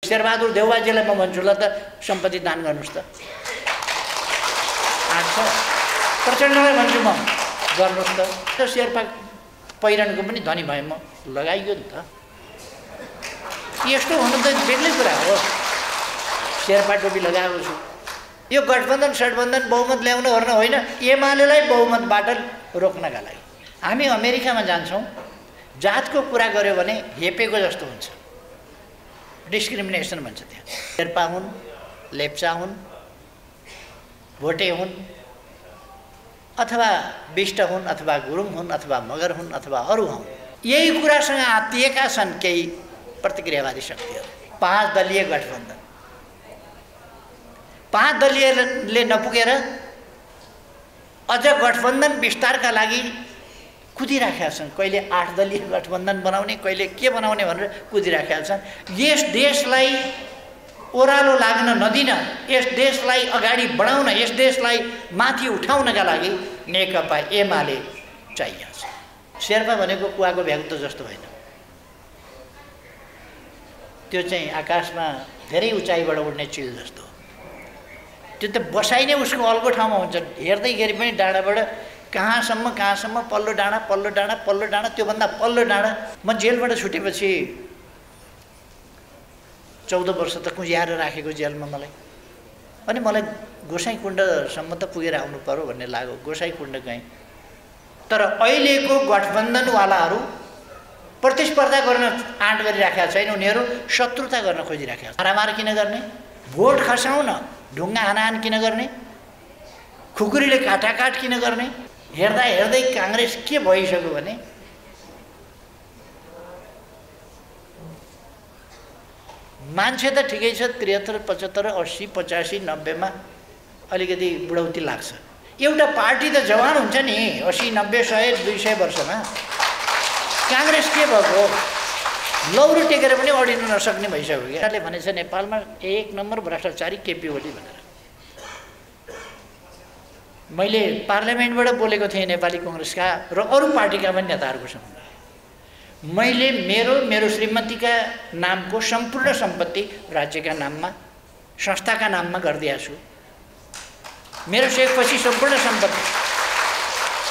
शेरबहादुर देउवाजीलाई म भन्छु ल त सम्पत्ति दान गर्नुस् त। आच्छा प्रचण्डलाई भन्छु म गर्नुस् त। शेर्पा पहिरनको पनि धनी भए म लगाइयो नि त। यस्तो हुनु त बेग्लै कुरा हो। शेर्पा टोपी लगाएको छु। यो गठबन्धन सठबन्धन बहुमत ल्याउन गर्न होइन, एमालेलाई बहुमतबाट रोक्नका लागि। हामी अमेरिकामा जान्छौँ, जातको कुरा गर्यो भने हेपेको जस्तो हुन्छ, डिस्क्रिमिनेसन भन्छ त्यहाँ। शेर्पा हुन्, लेप्चा हुन्, भोटे हुन्, अथवा बिष्ट हुन्, अथवा गुरुङ हुन्, अथवा मगर हुन्, अथवा अरू हुन्, यही कुरासँग आत्तिएका छन् केही प्रतिक्रियावादी शक्तिहरू। 5 दलीय गठबन्धन, 5 दलीयले नपुगेर अझ गठबन्धन विस्तारका लागि कुदिराखेका छन्। कहिले 8 दलीय गठबन्धन बनाउने, कहिले के बनाउने भनेर कुदिराखेका छन्। यस देशलाई ओह्रालो लाग्न नदिन, यस देशलाई अगाडि बढाउन, यस देशलाई माथि उठाउनका लागि नेकपा एमाले चाहिएको छ। शेर्पा भनेको कुवाको भ्यागुतो जस्तो होइन, त्यो चाहिँ आकाशमा धेरै उचाइबाट उड्ने चिल जस्तो। त्यो त बसाइ नै उसको अल्गो ठाउँमा हुन्छ, हेर्दैखेरि पनि डाँडाबाट कहाँसम्म पल्लो डाँडा पल्लो डाँडा पल्लो डाँडा, त्योभन्दा पल्लो डाँडा। म जेलबाट छुटेपछि 14 वर्ष त कुँजियाएर राखेको जेलमा मलाई। अनि मलाई गोसाइँकुण्डसम्म त पुगेर आउनु पर्यो भन्ने लाग्यो। गोसाइँकुण्ड गएँ, तर अहिलेको गठबन्धनवालाहरू प्रतिस्पर्धा गर्न आँट गरिराखेका छैन, उनीहरू शत्रुता गर्न खोजिराखेका छन्। मारामार किन गर्ने, भोट खसाउन ढुङ्गा हानाहान किन गर्ने, खुकुरीले काटाकाट किन गर्ने। हेर्दा हेर्दै काङ्ग्रेस के भइसक्यो भने मान्छे त ठिकै छ, 73, 75, 80, 85, 90 मा अलिकति बुढौती लाग्छ। एउटा पार्टी त जवान हुन्छ नि 80, 90, 100, 200 वर्षमा। काङ्ग्रेस के भएको, लौरो टेकेर पनि अडिन नसक्ने भइसक्यो। उनीहरूले भनेछ नेपालमा 1 नम्बर भ्रष्टाचारी केपी ओली भनेर। मैले पार्लियामेन्टबाट बोलेको थिएँ नेपाली कांग्रेसका र अरू पार्टीका पनि नेताहरूकोसँग। मैले मेरो श्रीमतीका नामको सम्पूर्ण सम्पत्ति राज्यका नाममा, संस्थाका नाममा गरिदिएको छु। मेरो सेकपछि सम्पूर्ण सम्पत्ति,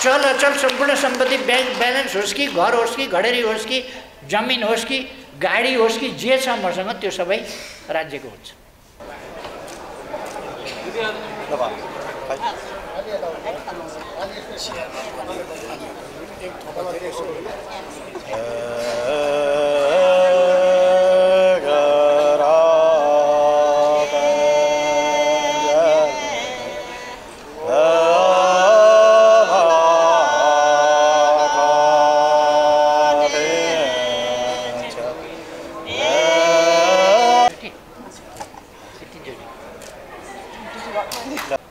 चल अचल सम्पूर्ण सम्पत्ति, ब्याङ्क ब्यालेन्स होस् कि घर होस् कि घडेरी होस् कि जमिन होस् कि गाडी होस् कि जे छ मसँग, त्यो सबै राज्यको हुन्छ।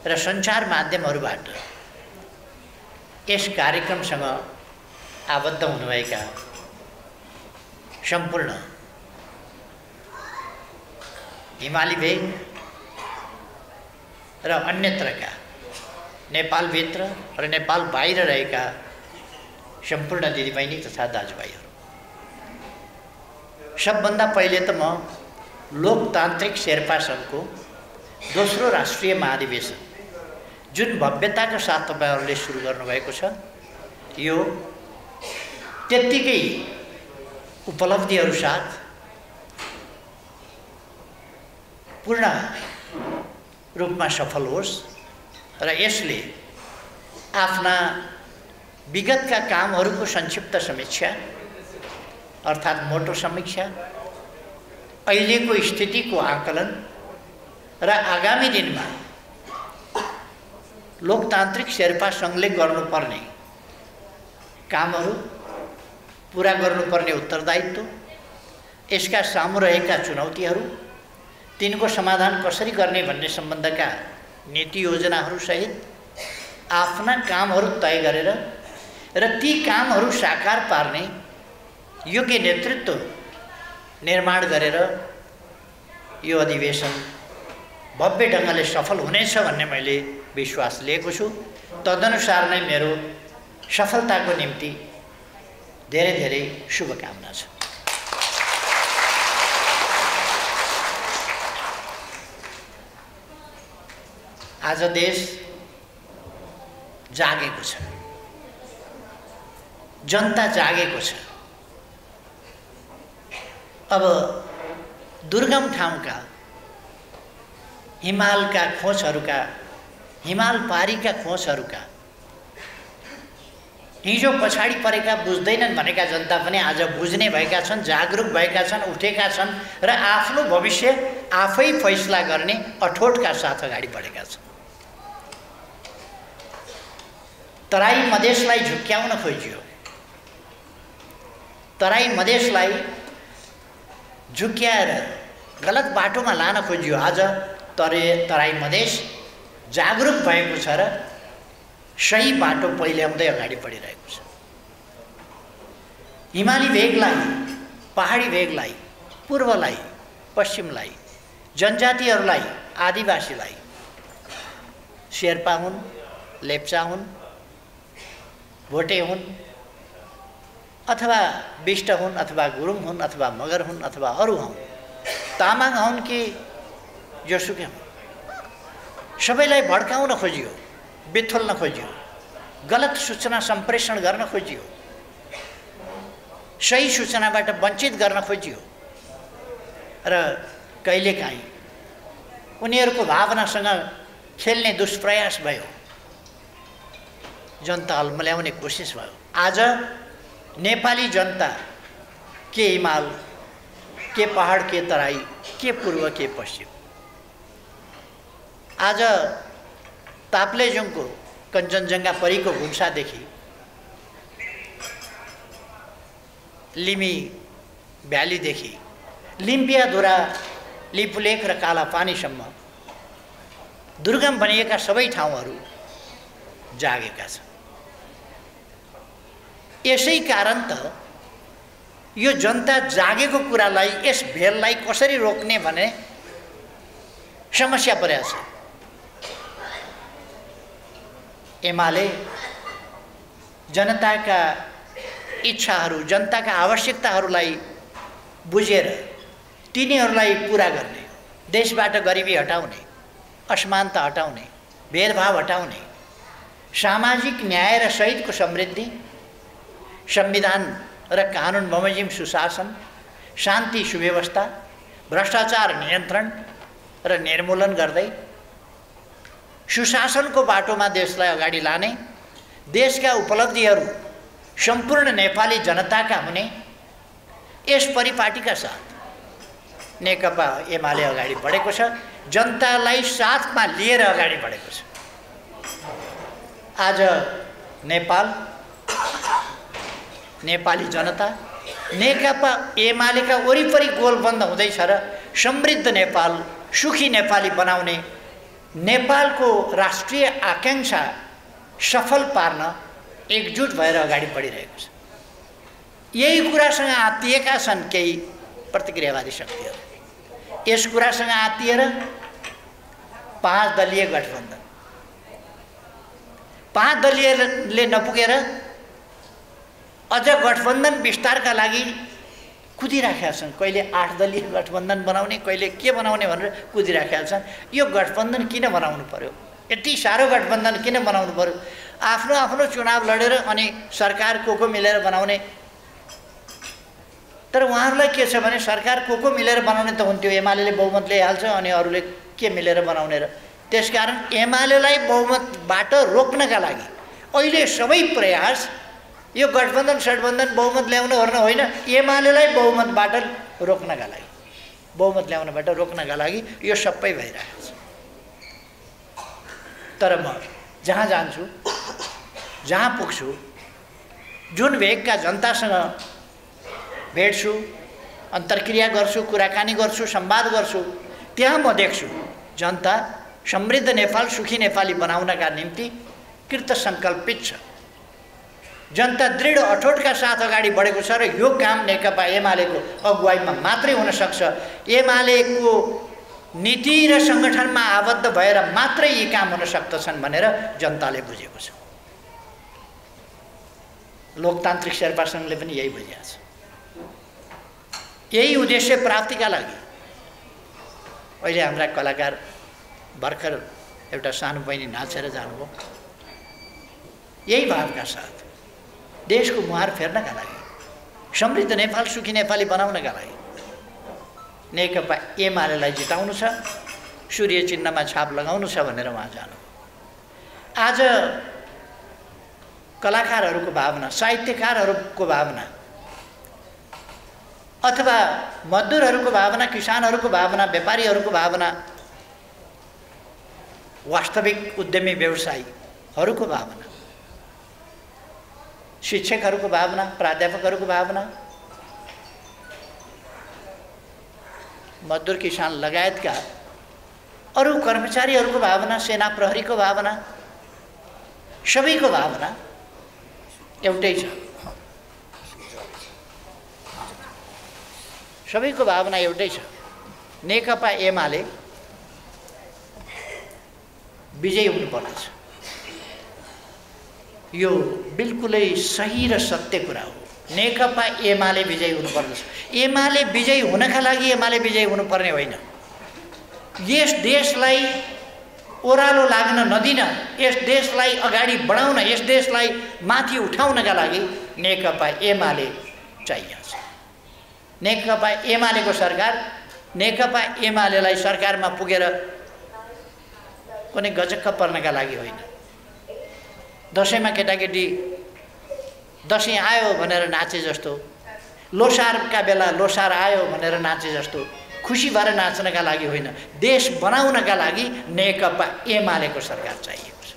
र सञ्चार माध्यमहरूबाट यस कार्यक्रमसँग आबद्ध हुनुभएका सम्पूर्ण हिमाली भेग र अन्यत्रका नेपालभित्र र नेपाल बाहिर रहेका सम्पूर्ण दिदीबहिनी तथा दाजुभाइहरू, सबभन्दा पहिले त म लोकतान्त्रिक शेर्पा सङ्घको दोस्रो राष्ट्रिय महाधिवेशन जुन भव्यताका साथ तपाईहरुले सुरु गर्नुभएको छ, यो त्यत्तिकै उपलब्धिहरू साथ पूर्ण रूपमा सफल होस् र यसले आफ्ना विगतका कामहरूको संक्षिप्त समीक्षा अर्थात् मोटो समीक्षा, अहिलेको स्थितिको आकलन र आगामी दिनमा लोकतान्त्रिक शेर्पा सङ्घले गर्नुपर्ने कामहरू, पूरा गर्नुपर्ने उत्तरदायित्व, यसका सामु रहेका चुनौतीहरू, तिनको समाधान कसरी गर्ने भन्ने सम्बन्धका नीति योजनाहरू सहित आफ्ना कामहरू तय गरेर र ती कामहरू साकार पार्ने योग्य नेतृत्व निर्माण गरेर यो अधिवेशन भव्य ढङ्गले सफल हुनेछ भन्ने मैले विश्वास लिएको छु। तदनुसार नै मेरो सफलताको निम्ति धेरै धेरै शुभकामना छ। आज देश जागेको छ, जनता जागेको छ। अब दुर्गम ठाउँका हिमालका खोजहरूका, हिमाल पारीका खोजहरूका हिजो पछाडि परेका बुझ्दैनन् भनेका जनता पनि आज बुझ्ने भएका छन्, जागरुक भएका छन्, उठेका छन् र आफ्नो भविष्य आफै फैसला गर्ने अठोटका साथ अगाडि बढेका छन्। तराई मधेसलाई झुक्क्याउन खोजियो, तराई मधेसलाई झुक्क्याएर गलत बाटोमा लान खोजियो। आज तराई मधेस जागरुक भएको छ र सही बाटो पहिल्याउँदै अगाडि बढिरहेको छ। हिमाली भेगलाई, पहाडी भेगलाई, पूर्वलाई, पश्चिमलाई, जनजातिहरूलाई, आदिवासीलाई, शेर्पा हुन्, लेप्चा हुन्, भोटे हुन्, अथवा बिष्ट हुन्, अथवा गुरुङ हुन्, अथवा मगर हुन्, अथवा अरू हुन्, तामाङ हुन् कि जोसुकै हुन्, सबैलाई भड्काउन खोजियो, बेथोल्न खोजियो, गलत सूचना सम्प्रेषण गर्न खोजियो, सही सूचनाबाट वञ्चित गर्न खोजियो र कहिलेकाहीँ उनीहरूको भावनासँग खेल्ने दुष्प्रयास भयो, जनता अल्मल्याउने कोसिस भयो। आज नेपाली जनता के हिमाल, के पहाड, के तराई, के पूर्व, के पश्चिम, आज ताप्लेजुङको कञ्चनजङ्घा परीको घुम्सादेखि लिमी भ्यालीदेखि लिम्पियाधुरा, लिपुलेख र कालापानीसम्म दुर्गम भनिएका सबै ठाउँहरू जागेका छन्। यसै कारण त यो जनता जागेको कुरालाई, यस भेललाई कसरी रोक्ने भने समस्या परेको छ। एमाले जनताका इच्छाहरू, जनताका आवश्यकताहरूलाई बुझेर तिनीहरूलाई पुरा गर्ने, देशबाट गरिबी हटाउने, असमानता हटाउने, भेदभाव हटाउने, सामाजिक न्याय र सहितको समृद्धि, संविधान र कानुन बमोजिम सुशासन, शान्ति सुव्यवस्था, भ्रष्टाचार नियन्त्रण र निर्मूलन गर्दै सुशासनको बाटोमा देशलाई अगाडि लाने, देशका उपलब्धिहरू सम्पूर्ण नेपाली जनताका हुने, यस परिपाटीका साथ नेकपा एमाले अगाडि बढेको छ, जनतालाई साथमा लिएर अगाडि बढेको छ। आज नेपाल, नेपाली जनता नेकपा एमालेका वरिपरि गोलबन्द हुँदैछ र समृद्ध नेपाल, सुखी नेपाली बनाउने नेपालको राष्ट्रिय आकांक्षा सफल पार्न एकजुट भएर अगाडि बढिरहेको छ। यही कुरासँग आत्तिएका छन् केही प्रतिक्रियावादी शक्तिहरू। यस कुरासँग आत्तिएर 5 दलीय गठबन्धन, 5 दलीयले नपुगेर अझ गठबन्धन विस्तारका लागि कुदिराखेका छन्। कहिले 8 दलीय गठबन्धन बनाउने, कहिले के बनाउने भनेर कुदिराखेका छन्। यो गठबन्धन किन बनाउनु पर्यो? यति साह्रो गठबन्धन किन बनाउनु पर्यो? आफ्नो आफ्नो चुनाव लडेर अनि सरकार को मिलेर बनाउने। तर उहाँहरूलाई के छ भने सरकार को मिलेर बनाउने त हुन्थ्यो, एमालेले बहुमत ल्याइहाल्छ अनि अरूले के मिलेर बनाउने र। त्यसकारण एमालेलाई बहुमतबाट रोक्नका लागि अहिले सबै प्रयास यो गठबन्धन सठबन्धन बहुमत ल्याउन गर्न होइन, एमालेलाई बहुमतबाट रोक्नका लागि, बहुमत ल्याउनबाट रोक्नका लागि यो सबै भइरहेको छ। तर म जहाँ जान्छु, जहाँ पुग्छु, जुन भेगका जनतासँग भेट्छु, अन्तर्क्रिया गर्छु, कुराकानी गर्छु, संवाद गर्छु, त्यहाँ म देख्छु जनता समृद्ध नेपाल, सुखी नेपाली बनाउनका निम्ति कृत सङ्कल्पित छ। जनता दृढ अठोटका साथ अगाडि बढेको छ र यो काम नेकपा एमालेको अगुवाईमा मात्रै हुन सक्छ। एमालेको नीति र सङ्गठनमा आबद्ध भएर मात्रै यी काम हुन सक्दछन् भनेर जनताले बुझेको छ। लोकतान्त्रिक शेर्पा सङ्घले पनि यही बुझेको छ। यही उद्देश्य प्राप्तिका लागि अहिले हाम्रा कलाकार भर्खर एउटा सानो बहिनी नाचेर जानुभयो। यही भावका साथ देशको मुहार फेर्नका लागि, समृद्ध नेपाल, सुखी नेपाली बनाउनका लागि नेकपा एमालेलाई जिताउनु छ, सूर्य चिन्हमा छाप लगाउनु छ भनेर उहाँ जानु। आज कलाकारहरूको भावना, साहित्यकारहरूको भावना अथवा मजदुरहरूको भावना, किसानहरूको भावना, व्यापारीहरूको भावना, वास्तविक उद्यमी व्यवसायीहरूको भावना, शिक्षकहरूको भावना, प्राध्यापकहरूको भावना, मजदुर किसान लगायतका अरू कर्मचारीहरूको भावना, सेना प्रहरीको भावना, सबैको भावना एउटै छ। सबैको भावना एउटै छ। नेकपा एमाले विजयी हुनुपर्नेछ। यो बिल्कुलै सही र सत्य कुरा हो। नेकपा एमाले विजयी हुनुपर्नेछ। एमाले विजयी हुनका लागि एमाले विजयी हुनुपर्ने होइन। यस देशलाई ओह्रालो लाग्न नदिन, यस देशलाई अगाडि बढाउन, यस देशलाई माथि उठाउनका लागि नेकपा एमाले चाहिन्छ। नेकपा एमालेको सरकार, नेकपा एमालेलाई सरकारमा पुगेर कुनै गजक्क पर्नका लागि होइन। दसैँमा केटाकेटी दसैँ आयो भनेर नाचे जस्तो, लोसारका बेला लोसार आयो भनेर नाचे जस्तो खुसी भएर नाच्नका लागि होइन, देश बनाउनका लागि नेकपा एमालेको सरकार चाहिएको छ।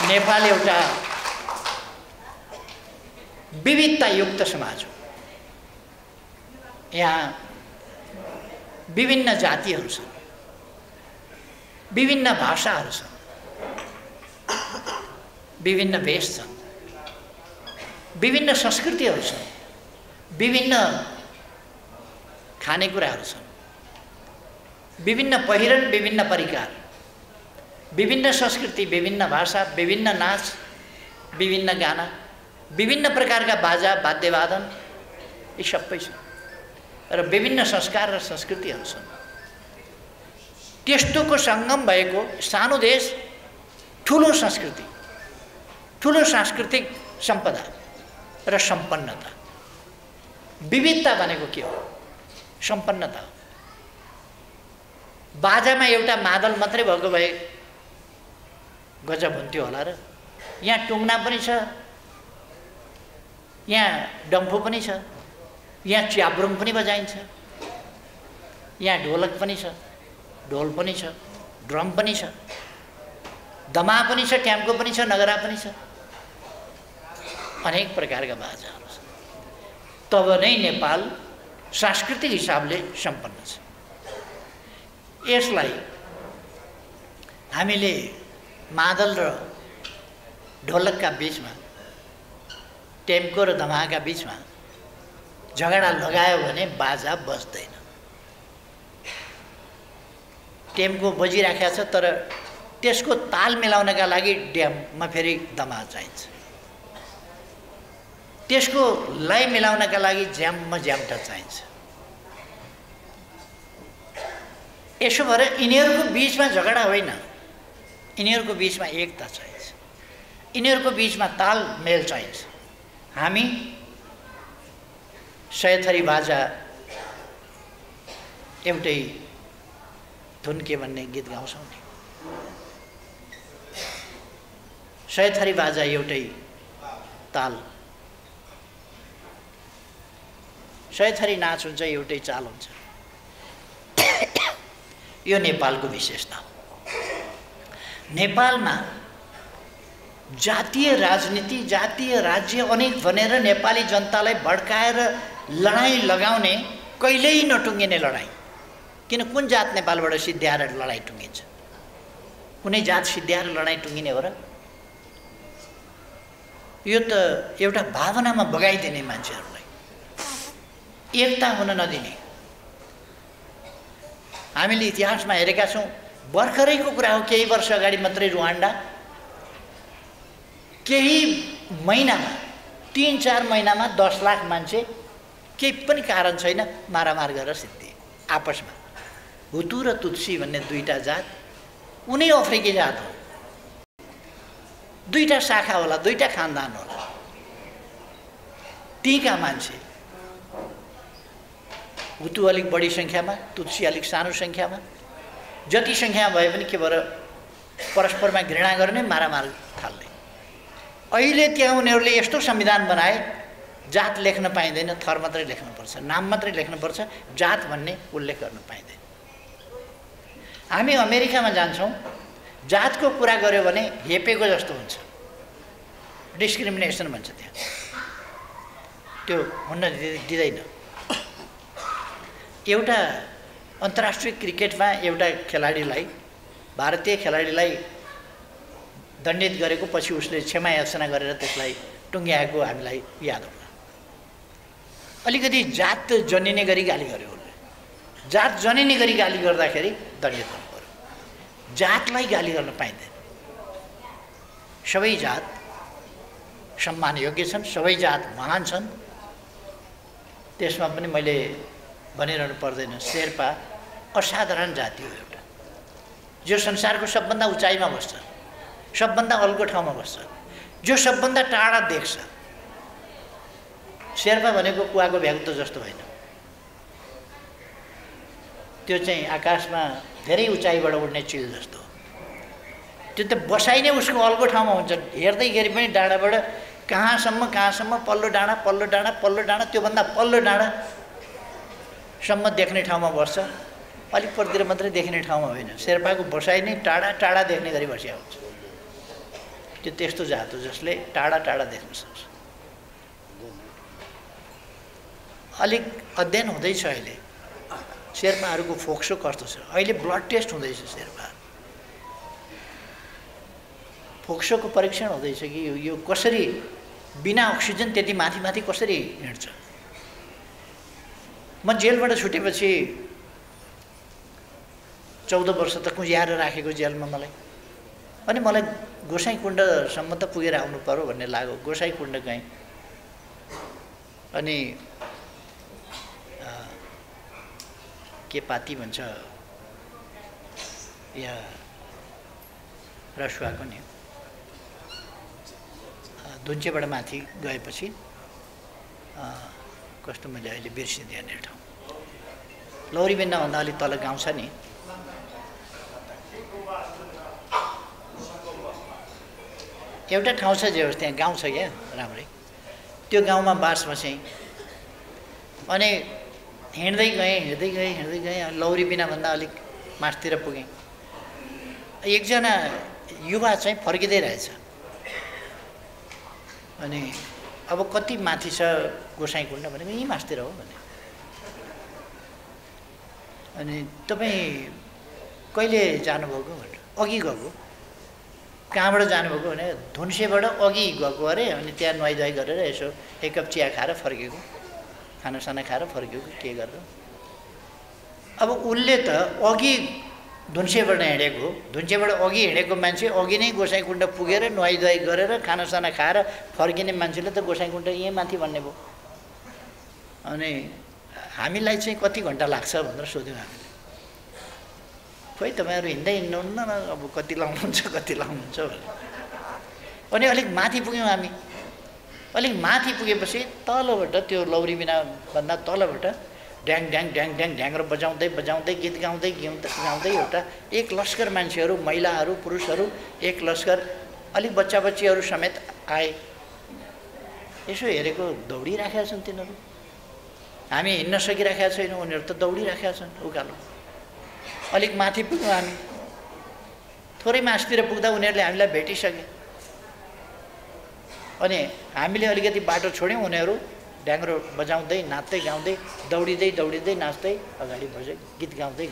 नेपाल एउटा विविधतायुक्त समाज हो। यहाँ विभिन्न जातिहरू छन्, विभिन्न भाषाहरू छन्, विभिन्न वेश छन्, विभिन्न संस्कृतिहरू छन्, विभिन्न खानेकुराहरू छन्, विभिन्न पहिरन, विभिन्न परिकार, विभिन्न संस्कृति, विभिन्न भाषा, विभिन्न नाच, विभिन्न गाना, विभिन्न प्रकारका बाजा वाद्यवादन, यी सबै छन् र विभिन्न संस्कार र संस्कृतिहरू छन्। त्यस्तोको सङ्गम भएको सानो देश, ठुलो संस्कृति, ठुलो सांस्कृतिक सम्पदा र सम्पन्नता। विविधता भनेको के हो? सम्पन्नता हो। बाजामा एउटा मादल मात्रै भएको भए गजब हुन्थ्यो होला र। यहाँ टुङ्ना पनि छ, यहाँ डम्फु पनि छ, यहाँ च्याब्रुङ पनि बजाइन्छ, यहाँ ढोलक पनि छ, ढोल पनि छ, ड्रम पनि छ, दमा पनि छ, ट्याम्को पनि छ, नगरा पनि छ, अनेक प्रकारका बाजाहरू छन्। तब नै नेपाल सांस्कृतिक हिसाबले सम्पन्न छ। यसलाई हामीले मादल र ढोलकका बीचमा, टेम्को र दमाका बीचमा झगडा लगायो भने बाजा बज्दैन। टेम्को बजिराखेको छ तर त्यसको ताल मिलाउनका लागि ड्याममा फेरि दमा चाहिन्छ, त्यसको लय मिलाउनका लागि ज्याममा ज्याम्टा चाहिन्छ। यसो भएर यिनीहरूको बीचमा झगडा होइन, यिनीहरूको बीचमा एकता चाहिन्छ, यिनीहरूको बीचमा ताल मेल चाहिन्छ। हामी 100 थरी बाजा एउटै धुन के भन्ने गीत गाउँछौँ नि, 100 थरी बाजा एउटै ताल, 100 थरी नाच हुन्छ, एउटै चाल हुन्छ। यो नेपालको विशेषता हो। नेपालमा जातीय राजनीति, जातीय राज्य अनेक भनेर नेपाली जनतालाई भड्काएर लडाईँ लगाउने कहिल्यै नटुङ्गिने लडाईँ। किन कुन जात नेपालबाट सिद्ध्याएर लडाईँ टुङ्गिन्छ? कुनै जात सिद्ध्याएर लडाईँ टुङ्गिने हो र? यो त एउटा भावनामा बगाइदिने मान्छेहरूलाई, एकता हुन नदिने। हामीले इतिहासमा हेरेका छौँ, भर्खरैको कुरा हो, केही वर्ष अगाडि मात्रै रुवान्डा केही महिनामा, 3-4 महिनामा 10 लाख मान्छे केही पनि कारण छैन मारामार गरेर सिद्धिए आपसमा। हुतु र तुत्सी भन्ने दुईटा जात उनै अफ्रिकी जात हो। दुईटा शाखा होला, दुईटा खानदान होला। तीका मान्छे हुतु अलिक बढी सङ्ख्यामा, तुत्सी अलिक सानो सङ्ख्यामा, जति सङ्ख्या भए पनि के भएर परस्परमा घृणा गर्ने, मारामार थाल्ने। अहिले त्यहाँ उनीहरूले यस्तो संविधान बनाए, जात लेख्न पाइँदैन, थर मात्रै लेख्नुपर्छ, नाम मात्रै लेख्नुपर्छ, जात भन्ने उल्लेख गर्न पाइँदैन। हामी अमेरिकामा जान्छौँ, जातको कुरा गर्यो भने हेपेको जस्तो हुन्छ, डिस्क्रिमिनेसन भन्छ त्यहाँ, त्यो हुन दिँदैन। एउटा अन्तर्राष्ट्रिय क्रिकेटमा एउटा खेलाडीलाई, भारतीय खेलाडीलाई दण्डित गरेको पछि उसले क्षमा याचना गरेर त्यसलाई टुङ्ग्याएको हामीलाई याद होला। अलिकति जात जनिने गरी गाली गर्यो उसले, जात जनिने गरी गाली गर्दाखेरि दण्डित हुनु पर्यो। जातलाई गाली गर्न पाइँदैन। सबै जात सम्मान योग्य छन्, सबै जात महान छन्। त्यसमा पनि मैले भनिरहनु पर्दैन, शेर्पा असाधारण जाति हो एउटा, जो संसारको सबभन्दा उचाइमा बस्छ, सबभन्दा अल्गो ठाउँमा बस्छ, जो सबभन्दा टाढा देख्छ। शेर्पा भनेको कुवाको भ्यागुतो जस्तो होइन, त्यो चाहिँ आकाशमा धेरै उचाइबाट उड्ने चिल जस्तो हो। त्यो त बसाइ नै उसको अल्गो ठाउँमा हुन्छ, हेर्दैखेरि पनि डाँडाबाट कहाँसम्म पल्लो डाँडा पल्लो डाँडा पल्लो डाँडा, त्योभन्दा पल्लो डाँडासम्म देख्ने ठाउँमा बस्छ, अलिक परतिर मात्रै देखिने ठाउँमा होइन। शेर्पाको बसाइ नै टाढा टाढा देख्ने गरी बसिया हुन्छ। त्यो त्यस्तो जात हो जसले टाढा टाढा देख्न सक्छ। अलिक अध्ययन हुँदैछ अहिले शेर्पाहरूको फोक्सो कस्तो छ। अहिले ब्लड टेस्ट हुँदैछ, शेर्पा फोक्सोको परीक्षण हुँदैछ कि यो कसरी बिना अक्सिजन त्यति माथि माथि कसरी हिँड्छ। म जेलबाट छुटेपछि 14 वर्ष त कुँज्याएर राखेको जेलमा मलाई, अनि मलाई गोसाइँकुण्डसम्म त पुगेर आउनु पर्यो भन्ने लाग्यो। गोसाइँकुण्ड गएँ, अनि के पाती भन्छ या रसुवाको नि, धुन्चेबाट माथि गएपछि कस्तो मैले अहिले बिर्सिदिएँ नि ठाउँ, लौरीबिन्नाभन्दा अलिक तल गाउँ छ नि, एउटा ठाउँ छ जे होस् त्यहाँ गाउँ छ क्या राम्रै, त्यो गाउँमा बास बसेँ। अनि हिँड्दै गएँ लौरीबिनाभन्दा अलिक माथितिर पुगेँ। एकजना युवा चाहिँ फर्किँदै रहेछ, अनि अब कति माथि छ गोसाइँकुण्ड भनेको, यहीँ माथितिर हो भने। अनि तपाईँ कहिले जानुभएको भनेर, अघि गएको। कहाँबाट जानुभएको भने धुन्सेबाट अघि गएको अरे, अनि त्यहाँ नुहाइधुवाइ गरेर यसो एक कप चिया खाएर फर्केको, खानासाना खाएर फर्केको के गरेर। अब उसले त अघि धुन्सेबाट हिँडेको, धुन्सेबाट अघि हिँडेको मान्छे अघि नै गोसाइँकुण्ड पुगेर नुहाइधुवाइ गरेर खानासाना खाएर फर्किने मान्छेले त गोसाइँकुण्ड यहीँ माथि भन्ने भयो। अनि हामीलाई चाहिँ कति घन्टा लाग्छ भनेर सोध्यौँ हामीले। खोइ तपाईँहरू हिँड्दै हिँड्नुहुन्न न, अब कति लाउनुहुन्छ भनेर। अनि अलिक माथि पुग्यौँ हामी। अलिक माथि पुगेपछि तलबाट त्यो लौरीबिनाभन्दा तलबाट ड्याङ ड्याङ ड्याङ ड्याङ ढ्याङ्ग्रो बजाउँदै गीत गाउँदै एउटा एक लस्कर मान्छेहरू, महिलाहरू, पुरुषहरू, एक लस्कर, अलिक बच्चा बच्चीहरू समेत आए। यसो हेरेको दौडिराखेका छन् तिनीहरू, हामी हिँड्न सकिराखेका छैनौँ, उनीहरू त दौडिराखेका छन् उकालो। अलिक माथि पुग्यौँ हामी, थोरै मासतिर पुग्दा उनीहरूले हामीलाई भेटिसके। अनि हामीले अलिकति बाटो छोड्यौँ, उनीहरू ड्याङ्ग्रो बजाउँदै नाच्दै गाउँदै दौडिँदै नाच्दै अगाडि बजे गीत गाउँदै।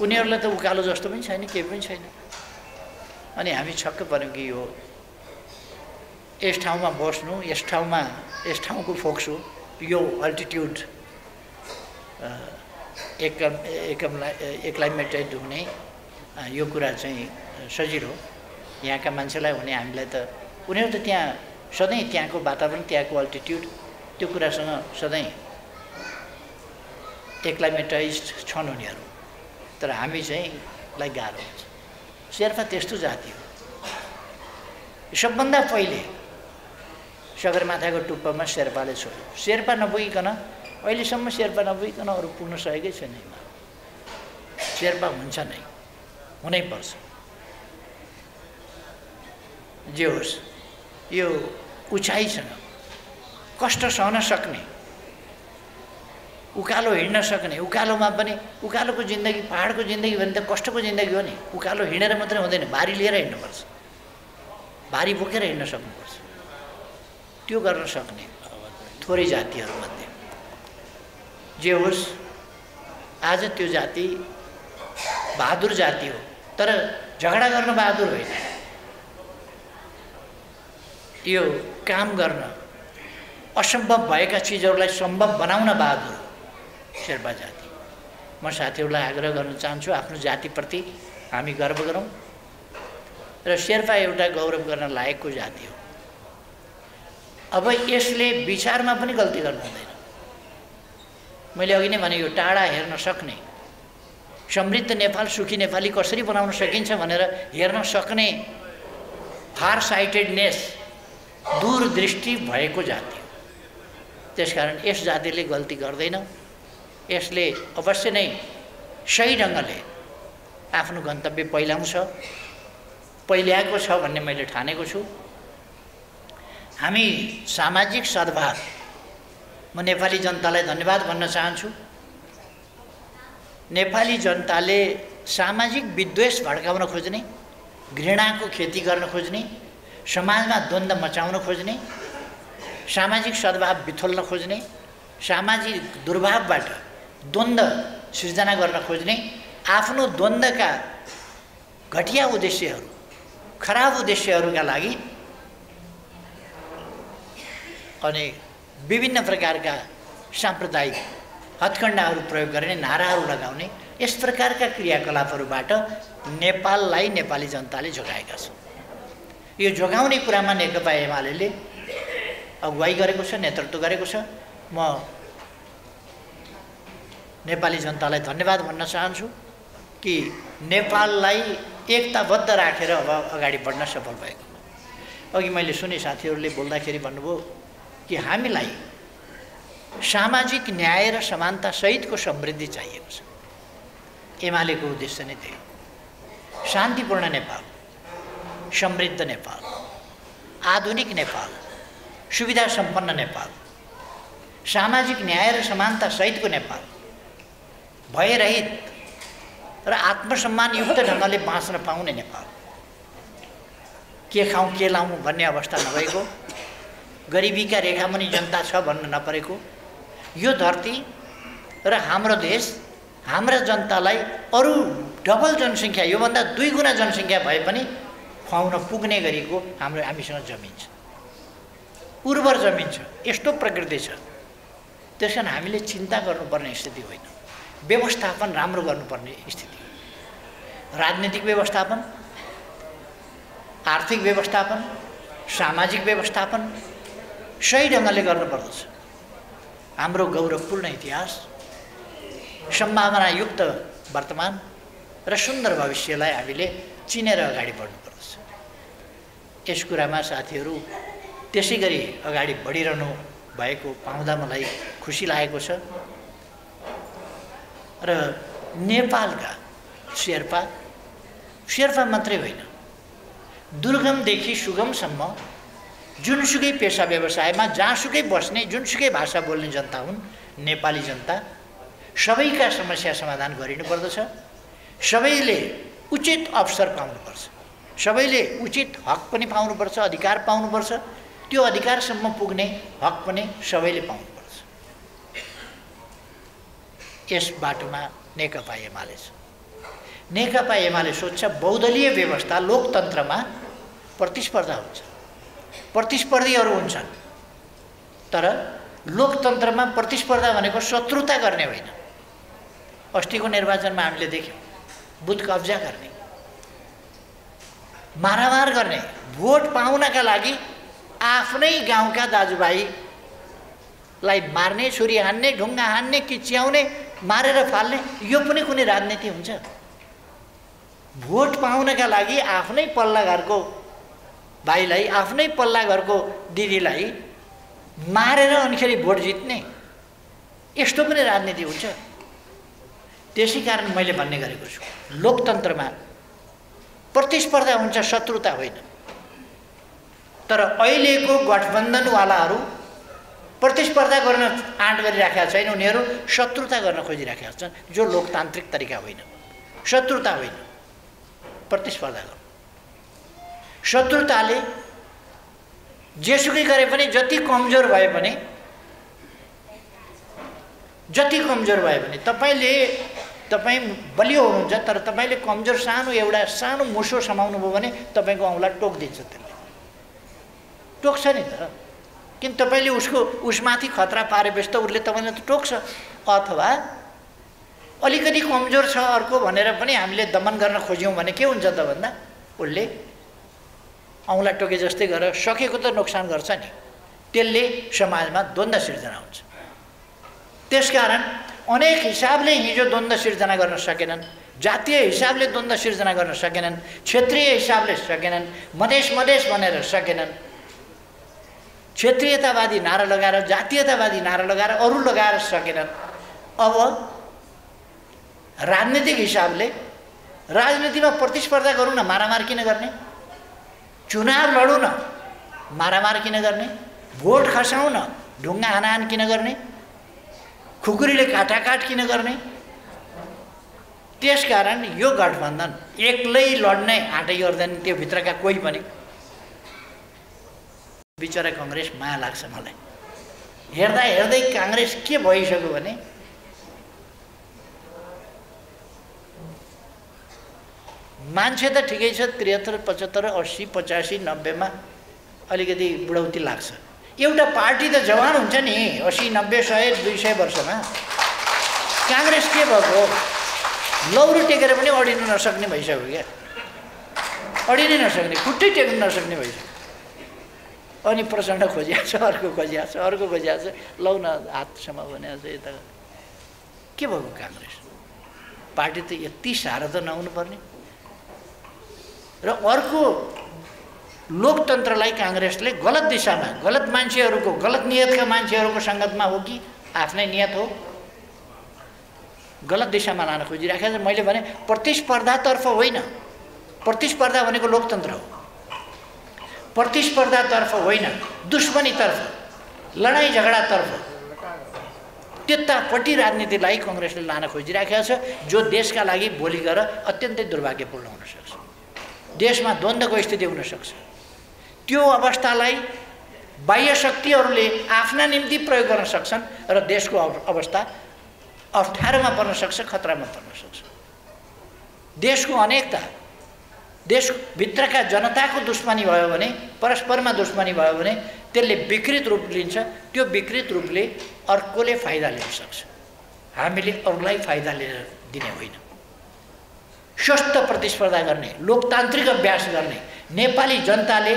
उनीहरूलाई त उकालो जस्तो पनि छैन, केही पनि छैन। अनि हामी छक्क पऱ्यौँ कि यो यस ठाउँमा बस्नु, यस ठाउँको फोक्स हो, यो अल्टिट्युड एक्लाइमेटेड हुने यो कुरा चाहिँ सजिलो यहाँका मान्छेलाई हुने। हामीलाई त उनीहरू त त्यहाँ सधैँ त्यहाँको वातावरण, त्यहाँको अल्टिट्युड, त्यो कुरासँग सधैँ एक्लामेटाइज छन् उनीहरू, तर हामी चाहिँ लाई गाह्रो हुन्छ। शेर्पा त्यस्तो जाति हो। सबभन्दा पहिले सगरमाथाको टुप्पामा शेर्पाले छोड्यो। शेर्पा नपुगिकन अहिलेसम्म शेर्पा नपुगिकन अरू पुग्न सकेकै छैन। शेर्पा हुन्छ नै, हुनैपर्छ। जे होस्, यो उचाइसँग कष्ट सहन सक्ने, उकालो हिँड्न सक्ने, उकालोमा पनि उकालोको जिन्दगी, पहाडको जिन्दगी भने त कष्टको जिन्दगी हो नि। उकालो हिँडेर मात्रै हुँदैन, भारी लिएर हिँड्नुपर्छ, भारी बोकेर हिँड्न सक्नुपर्छ। त्यो गर्न सक्ने थोरै जातिहरूमध्ये जे होस्, आज त्यो जाति बहादुर जाति हो, तर झगडा गर्न बहादुर होइन। यो काम गर्न, असम्भव भएका चिजहरूलाई सम्भव बनाउन बहादुर शेर्पा जाति। म साथीहरूलाई आग्रह गर्न चाहन्छु, आफ्नो जातिप्रति हामी गर्व गरौँ र शेर्पा एउटा गौरव गर्न लायकको जाति हो। अब यसले विचारमा पनि गल्ती गर्नु हुँदैन। मैले अघि नै भने, यो टाढा हेर्न सक्ने, समृद्ध नेपाल, सुखी नेपाली कसरी बनाउन सकिन्छ भनेर हेर्न सक्ने फार साइटेडनेस, दूरदृष्टि भएको जाति हो। त्यसकारण यस जातिले गल्ती गर्दैन। यसले अवश्य नै सही ढङ्गले आफ्नो गन्तव्य पहिल्याएको छ भन्ने मैले ठानेको छु। हामी सामाजिक सद्भाव, म नेपाली जनतालाई धन्यवाद भन्न चाहन्छु। नेपाली जनताले सामाजिक विद्वेष भड्काउन खोज्ने, घृणाको खेती गर्न खोज्ने, समाजमा द्वन्द्व मचाउन खोज्ने, सामाजिक सद्भाव बिथोल्न खोज्ने, सामाजिक दुर्भावबाट द्वन्द्व सृजना गर्न खोज्ने, आफ्नो द्वन्द्वका घटिया उद्देश्यहरू, खराब उद्देश्यहरूका लागि अनि विभिन्न प्रकारका सांप्रदायिक हत्कण्डाहरू प्रयोग गर्ने, नाराहरू लगाउने, यस प्रकारका क्रियाकलापहरूबाट नेपाललाई, नेपाली जनताले जोगाएका छन्। यो जोगाउने कुरामा नेकपा एमाले अगुवाई गरेको छ, नेतृत्व गरेको छ। म नेपाली जनतालाई धन्यवाद भन्न चाहन्छु कि नेपाललाई एकताबद्ध राखेर अब अगाडि बढ्न सफल भएको। अघि मैले सुने साथीहरूले बोल्दाखेरि भन्नुभयो कि हामीलाई सामाजिक न्याय र समानता सहितको समृद्धि चाहिएको छ। एमालेको उद्देश्य नै त्यही हो। शान्तिपूर्ण नेपाल, समृद्ध नेपाल, आधुनिक नेपाल, सुविधा सम्पन्न नेपाल, सामाजिक न्याय र समानता सहितको नेपाल, भयरहित र आत्मसम्मानयुक्त ढङ्गले बाँच्न पाउने नेपाल, के खाउँ के लाउँ भन्ने अवस्था नभएको, गरिबीका रेखामुनि जनता छ भन्न नपरेको यो धरती र हाम्रो देश, हाम्रा जनतालाई अरू डबल जनसङ्ख्या, योभन्दा 2 गुणा जनसङ्ख्या भए पनि खुवाउन पुग्ने गरेको हामीसँग जमिन छ, उर्वर जमिन छ, यस्तो प्रकृति छ। त्यस कारण हामीले चिन्ता गर्नुपर्ने स्थिति होइन, व्यवस्थापन राम्रो गर्नुपर्ने स्थिति हो। राजनीतिक व्यवस्थापन, आर्थिक व्यवस्थापन, सामाजिक व्यवस्थापन सही ढङ्गले गर्नुपर्दछ। हाम्रो गौरवपूर्ण इतिहास, सम्भावनायुक्त वर्तमान र सुन्दर भविष्यलाई हामीले चिनेर अगाडि बढ्नुपर्दछ। यस कुरामा साथीहरू त्यसै गरी अगाडि बढिरहनु भएको पाउँदा मलाई खुसी लागेको छ। र नेपालका शेर्पा मात्रै होइन, दुर्गमदेखि सुगमसम्म जुनसुकै पेसा व्यवसायमा जहाँसुकै बस्ने, जुनसुकै भाषा बोल्ने जनता हुन् नेपाली जनता। सबैका समस्या समाधान गरिनुपर्दछ। सबैले उचित अवसर पाउनुपर्छ, सबैले उचित हक पनि पाउनुपर्छ, अधिकार पाउनुपर्छ। त्यो अधिकारसम्म पुग्ने हक पनि सबैले पाउनुपर्छ। यस बाटोमा नेकपा एमाले छ। नेकपा एमाले सोच्छ बहुदलीय व्यवस्था, लोकतन्त्रमा प्रतिस्पर्धा हुन्छ, प्रतिस्पर्धीहरू हुन्छन्, तर लोकतन्त्रमा प्रतिस्पर्धा भनेको शत्रुता गर्ने होइन। अस्तिको निर्वाचनमा हामीले देख्यौँ बुथ कब्जा गर्ने, मारामार गर्ने, भोट पाउनका लागि आफ्नै गाउँका दाजुभाइलाई मार्ने, छुरी हान्ने, ढुङ्गा हान्ने, किच्याउने, मारेर फाल्ने यो पनि कुनै राजनीति हुन्छ? भोट पाउनका लागि आफ्नै पल्ला घरको भाइलाई, आफ्नै पल्ला घरको दिदीलाई मारेर अनिखेरि भोट जित्ने, यस्तो पनि राजनीति हुन्छ? त्यसै कारण मैले भन्ने गरेको छु, लोकतन्त्रमा प्रतिस्पर्धा हुन्छ, शत्रुता होइन। तर अहिलेको गठबन्धनवालाहरू प्रतिस्पर्धा गर्न आँट गरिराखेका छैन, उनीहरू शत्रुता गर्न खोजिराखेका छन्, जो लोकतान्त्रिक तरिका होइन। शत्रुता होइन, प्रतिस्पर्धा गर्नु। शत्रुताले जेसुकै गरे पनि, जति कमजोर भए पनि तपाईँ बलियो हुनुहुन्छ, तर तपाईँले कमजोर एउटा सानो मुसो समाउनु भयो भने तपाईँको औँला टोकिदिन्छ। त्यसले टोक्छ नि त, किन तपाईँले उसमाथि खतरा पारेपछि त उसले तपाईँलाई त टोक्छ। अथवा अलिकति कमजोर छ अर्को भनेर पनि हामीले दमन गर्न खोज्यौँ भने के हुन्छ त भन्दा उसले औँला टोके जस्तै गरेर सकेको त नोक्सान गर्छ नि। त्यसले समाजमा द्वन्द्व सिर्जना हुन्छ। त्यसकारण अनेक हिसाबले हिजो द्वन्द्व सिर्जना गर्न सकेनन्, जातीय हिसाबले द्वन्द्व सिर्जना गर्न सकेनन्, क्षेत्रीय हिसाबले सकेनन्, मधेस भनेर सकेनन्। क्षेत्रीयतावादी नारा लगाएर, जातीयतावादी नारा लगाएर, अरू लगाएर सकेनन्। अब राजनीतिक हिसाबले राजनीतिमा प्रतिस्पर्धा गरौँ न, मारामार किन गर्ने? चुनाव लडौँ न, मारामार किन गर्ने? भोट खसाउँ न, ढुङ्गा हानाहान किन गर्ने? खुकुरीले काटाकाट किन गर्ने? त्यसकारण यो गठबन्धन एक्लै लड्ने आँटै गर्दैन, त्यो भित्रका कोही पनि। बिचरा कांग्रेस माया लाग्छ मलाई। हेर्दा हेर्दै कांग्रेस के भइसक्यो भने मान्छे त ठिकै छ, 73, 75, 80, 85, 90 मा अलिकति बुढौती लाग्छ। एउटा पार्टी त जवान हुन्छ नि 80, 90, 100, 200 वर्षमा। कांग्रेस के भएको? लौरो टेकेर पनि अडिन नसक्ने भइसक्यो क्या, अडिनै नसक्ने, खुट्टै टेक्न नसक्ने भइसक्यो। अनि प्रचण्ड खोजिया छ, अर्को खोजिया छ, अर्को खोजिया छ, लौ न हातसम्म भनेको छ। यता के भएको कांग्रेस? पार्टी त यति साह्रो त नहुनु पर्ने। र अर्को लोकतन्त्रलाई कांग्रेसले गलत दिशामा, गलत मान्छेहरूको, गलत नियतका मान्छेहरूको सङ्गतमा हो कि आफ्नै नियत हो, गलत दिशामा लान खोजिराखेको छ। मैले भने प्रतिस्पर्धातर्फ होइन, प्रतिस्पर्धा भनेको लोकतन्त्र हो। प्रतिस्पर्धातर्फ होइन, दुश्मनीतर्फ, लडाइँ झगडातर्फ, त्यतापट्टि राजनीतिलाई कांग्रेसले लान खोजिराखेको छ, जो देशका लागि भोलि गएर अत्यन्तै दुर्भाग्यपूर्ण हुन सक्छ। देशमा द्वन्द्वको स्थिति हुन सक्छ। त्यो अवस्थालाई बाह्य शक्तिहरूले आफ्ना निम्ति प्रयोग गर्न सक्छन् र देशको अवस्था अप्ठ्यारोमा पर्न सक्छ, खतरामा पर्न सक्छ। देशको अनेकता, देशभित्रका जनताको दुश्मनी भयो भने, परस्परमा दुश्मनी भयो भने त्यसले विकृत रूप लिन्छ। त्यो विकृत रूपले अर्कोले फाइदा लिन सक्छ। हामीले अरूलाई फाइदा लिएर दिने होइन। स्वस्थ प्रतिस्पर्धा गर्ने, लोकतान्त्रिक अभ्यास गर्ने, नेपाली जनताले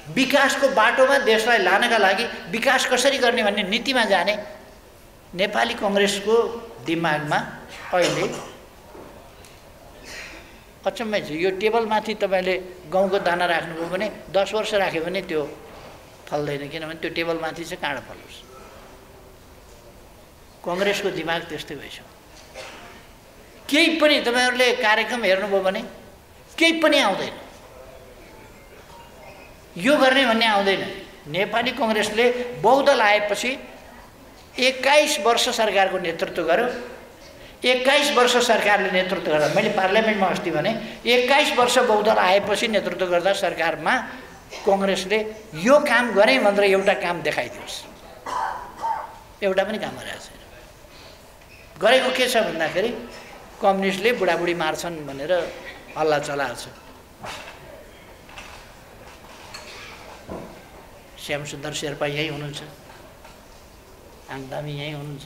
विकासको बाटोमा देशलाई लानका लागि विकास कसरी गर्ने भन्ने नीतिमा जाने नेपाली कांग्रेसको दिमागमा अहिले अचम्मै छ। यो टेबलमाथि तपाईँले गहुँको दाना राख्नुभयो भने 10 वर्ष राख्यो भने त्यो फल्दैन, किनभने त्यो टेबलमाथि चाहिँ काँडा फलोस्। कांग्रेसको दिमाग त्यस्तै भएछ। केही पनि तपाईँहरूले कार्यक्रम हेर्नुभयो भने केही पनि आउँदैन, यो गर्ने भन्ने आउँदैन। नेपाली कांग्रेसले बहुदल आएपछि 21 वर्ष सरकारको नेतृत्व गर्यो। 21 वर्ष सरकारले नेतृत्व गर्दा, मैले पार्लियामेन्टमा अस्ति भने 21 वर्ष बहुदल आएपछि नेतृत्व गर्दा सरकारमा कांग्रेसले यो काम गरेँ भनेर एउटा काम देखाइदियोस्, एउटा पनि काम गरेको छैन। गरेको के छ भन्दाखेरि कम्युनिस्टले बुढाबुढी मार्छन् भनेर हल्ला चलाएको छ। श्यामसुन्दर शेर्पा यही हुनुहुन्छ, आङदामी यही हुनुहुन्छ।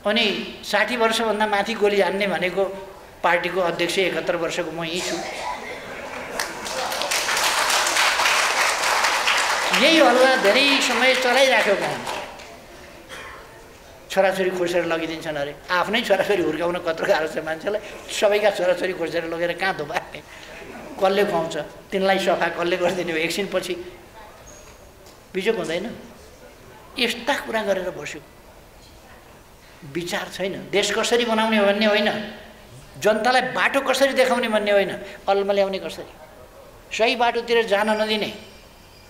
अनि 60 वर्षभन्दा माथि गोली हान्ने भनेको पार्टीको अध्यक्ष 71 वर्षको म यही छु। यही हल्ला धेरै समय चलाइराख्यो काम। छोराछोरी खोसेर लगिदिन्छन् अरे। आफ्नै छोराछोरी हुर्काउन कत्रो गाह्रो छ मान्छेलाई, सबैका छोराछोरी खोसेर लगेर कहाँ धोपार्ने, कसले खुवाउँछ, तिनलाई सफा कसले गरिदिने हो, एकछिनपछि बिजोग हुँदैन। यस्ता कुरा गरेर बस्यो, विचार छैन। देश कसरी बनाउने हो भन्ने होइन, जनतालाई बाटो कसरी देखाउने भन्ने होइन, अल्मल्याउने कसरी, सही बाटोतिर जान नदिने।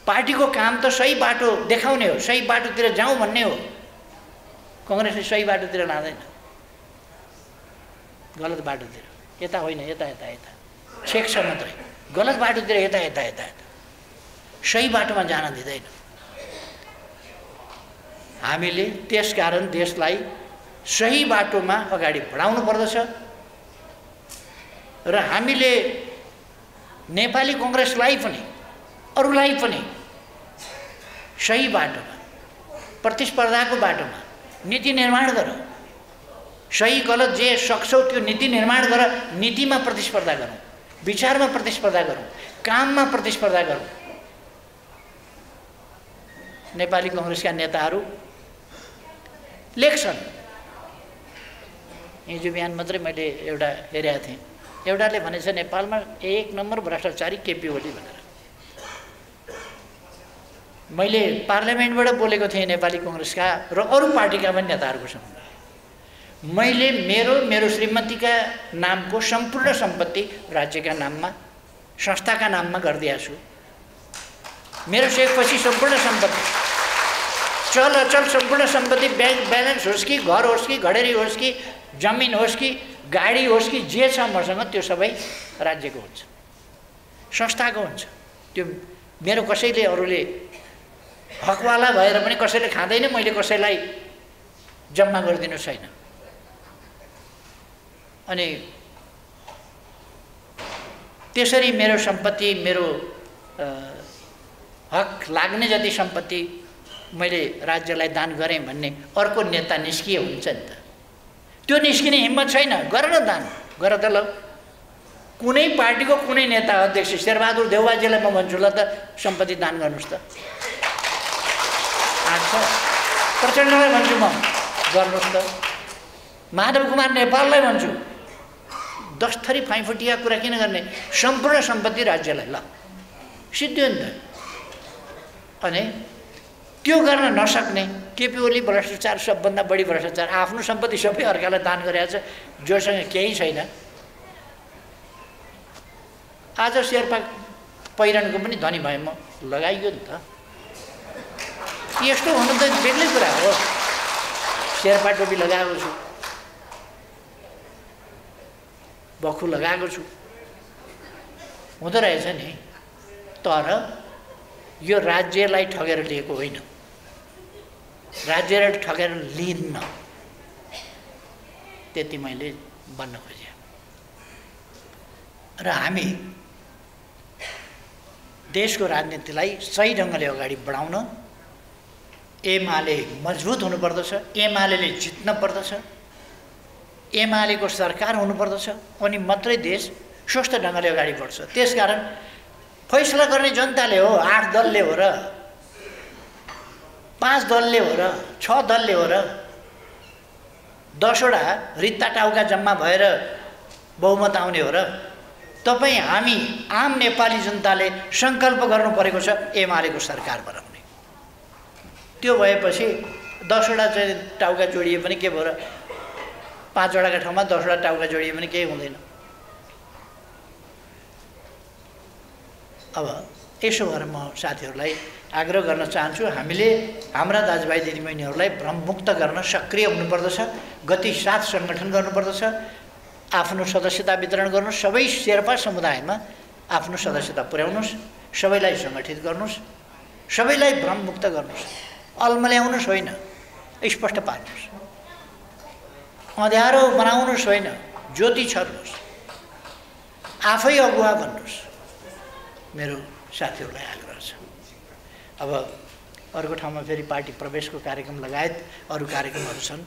पार्टीको काम त सही बाटो देखाउने हो, सही बाटोतिर जाउँ भन्ने हो। कांग्रेसले सही बाटोतिर लाँदैन, गलत बाटोतिर, यता होइन यता यता यता छेक्छ मात्रै, गलत बाटोतिर यता यता यता यता, सही बाटोमा जान दिँदैन। हामीले त्यसकारण देशलाई सही बाटोमा अगाडि बढाउनु पर्दछ र हामीले नेपाली कांग्रेसलाई पनि अरूलाई पनि सही बाटोमा, प्रतिस्पर्धाको बाटोमा नीति निर्माण गर। सही गलत जे सक्छौ त्यो नीति निर्माण गर, नीतिमा प्रतिस्पर्धा गरौँ, विचारमा प्रतिस्पर्धा गरौँ, काममा प्रतिस्पर्धा गरौँ। नेपाली कांग्रेसका नेताहरू लेख्छन्, हिजो बिहान मात्रै मैले एउटा हेरेको थिएँ, एउटाले भनेछ नेपालमा 1 नम्बर भ्रष्टाचारी केपी ओली भनेर। मैले पार्लियामेन्टबाट बोलेको थिएँ नेपाली कांग्रेसका र अरू पार्टीका पनि नेताहरूको सामु। मैले मेरो श्रीमतीका नामको सम्पूर्ण सम्पत्ति राज्यका नाममा, संस्थाका नाममा गरिदिएको छु। मेरो सेपछि सम्पूर्ण सम्पत्ति, चल अचल सम्पूर्ण सम्पत्ति, ब्याङ्क ब्यालेन्स होस् कि घर होस् कि घडेरी होस् कि जमिन होस् कि गाडी होस् कि जे छ मसँग त्यो सबै राज्यको हुन्छ, संस्थाको हुन्छ। त्यो मेरो कसैले अरूले हकवाला भएर पनि कसैले खाँदैन, मैले कसैलाई जम्मा गरिदिनु छैन। अनि त्यसरी मेरो सम्पत्ति, मेरो हक लाग्ने जति सम्पत्ति मैले राज्यलाई दान गरेँ भन्ने अर्को नेता निस्किए हुन्छ नि त। त्यो निस्किने हिम्मत छैन, गर न दान, गर त ल। कुनै पार्टीको कुनै नेता अध्यक्ष शेरबहादुर देउवाजीलाई म भन्छु ल त सम्पत्ति दान गर्नुहोस् त, आछ। प्रचण्डलाई भन्छु म गर्नुहोस् त, माधव कुमार नेपाललाई भन्छु 10 थरी फाइफुटिया कुरा किन गर्ने, सम्पूर्ण सम्पत्ति राज्यलाई ल, सिद्धियो नि त। अनि त्यो गर्न नसक्ने केपी ओली भ्रष्टाचार, सबभन्दा बढी भ्रष्टाचार, आफ्नो सम्पत्ति सबै अर्कालाई दान गरेको छ, जोसँग केही छैन। आज शेर्पा पहिरनको पनि धनी भए म लगाइयो नि त। यस्तो हुनु त बेग्लै कुरा हो। शेर्पा टोपी लगाएको छु, बखु लगाएको छु, हुँदो रहेछ नि। तर यो राज्यलाई ठगेर लिएको होइन, राज्यलाई ठगेर लिन्न, त्यति मैले भन्न खोजेँ। र हामी देशको राजनीतिलाई सही ढङ्गले अगाडि बढाउन एमाले मजबुत हुनुपर्दछ, एमाले जित्न पर्दछ, एमालेको सरकार हुनुपर्दछ, अनि मात्रै देश स्वस्थ ढङ्गले अगाडि बढ्छ। त्यसकारण फैसला गर्ने जनताले हो, 8 दलले हो र 5 दलले हो र 6 दलले हो र 10वटा रित्ता टाउका जम्मा भएर बहुमत आउने हो र। तपाईँ हामी आम नेपाली जनताले सङ्कल्प गर्नु परेको छ एमालेको सरकार बनाउने। त्यो भएपछि 10वटा चाहिँ टाउका जोडिए पनि के भयो र, 5वटाका ठाउँमा 10वटा टाउका जोडिए पनि केही हुँदैन। अब यसो भएर म साथीहरूलाई आग्रह गर्न चाहन्छु, हामीले हाम्रा दाजुभाइ दिदीबहिनीहरूलाई भ्रममुक्त गर्न सक्रिय हुनुपर्दछ, गति साथ सङ्गठन गर्नुपर्दछ, आफ्नो सदस्यता वितरण गर्नुहोस्, सबै शेर्पा समुदायमा आफ्नो सदस्यता पुर्याउनुहोस्, सबैलाई सङ्गठित गर्नुहोस्, सबैलाई भ्रममुक्त गर्नुहोस्, अल्मल्याउनुहोस् होइन, स्पष्ट पार्नुहोस्, अँध्यारो बनाउनुहोस् होइन, ज्योति छर्नुहोस्, आफै अगुवा भन्नुहोस्। मेरो साथीहरूलाई आग्रह छ। अब अर्को ठाउँमा फेरि पार्टी प्रवेशको कार्यक्रम लगायत अरू कार्यक्रमहरू छन्।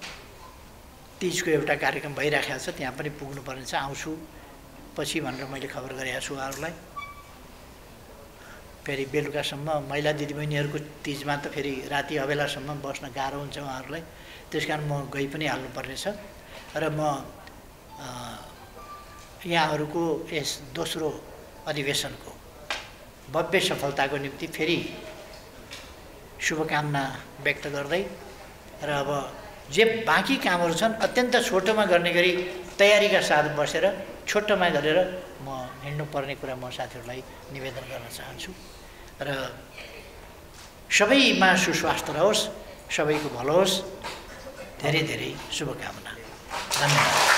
तीजको एउटा कार्यक्रम भइराखेको छ, त्यहाँ पनि पुग्नुपर्ने छ, आउँछु पछि भनेर मैले खबर गरेको छु उहाँहरूलाई। फेरि बेलुकासम्म महिला दिदीबहिनीहरूको तिजमा त फेरि राति अबेलासम्म बस्न गाह्रो हुन्छ उहाँहरूलाई। त्यस कारण म गइ पनि हाल्नुपर्नेछ र म यहाँहरूको यस दोस्रो अधिवेशनको भव्य सफलताको निम्ति फेरि शुभकामना व्यक्त गर्दै र अब जे बाँकी कामहरू छन् अत्यन्त छोटोमा गर्ने गरी तयारीका साथ बसेर छोटोमा गरेर म हिँड्नुपर्ने कुरा म साथीहरूलाई निवेदन गर्न चाहन्छु र सबैमा सुस्वास्थ्य रहोस्, सबैको भलो होस्। धेरै धेरै शुभकामना। धन्यवाद।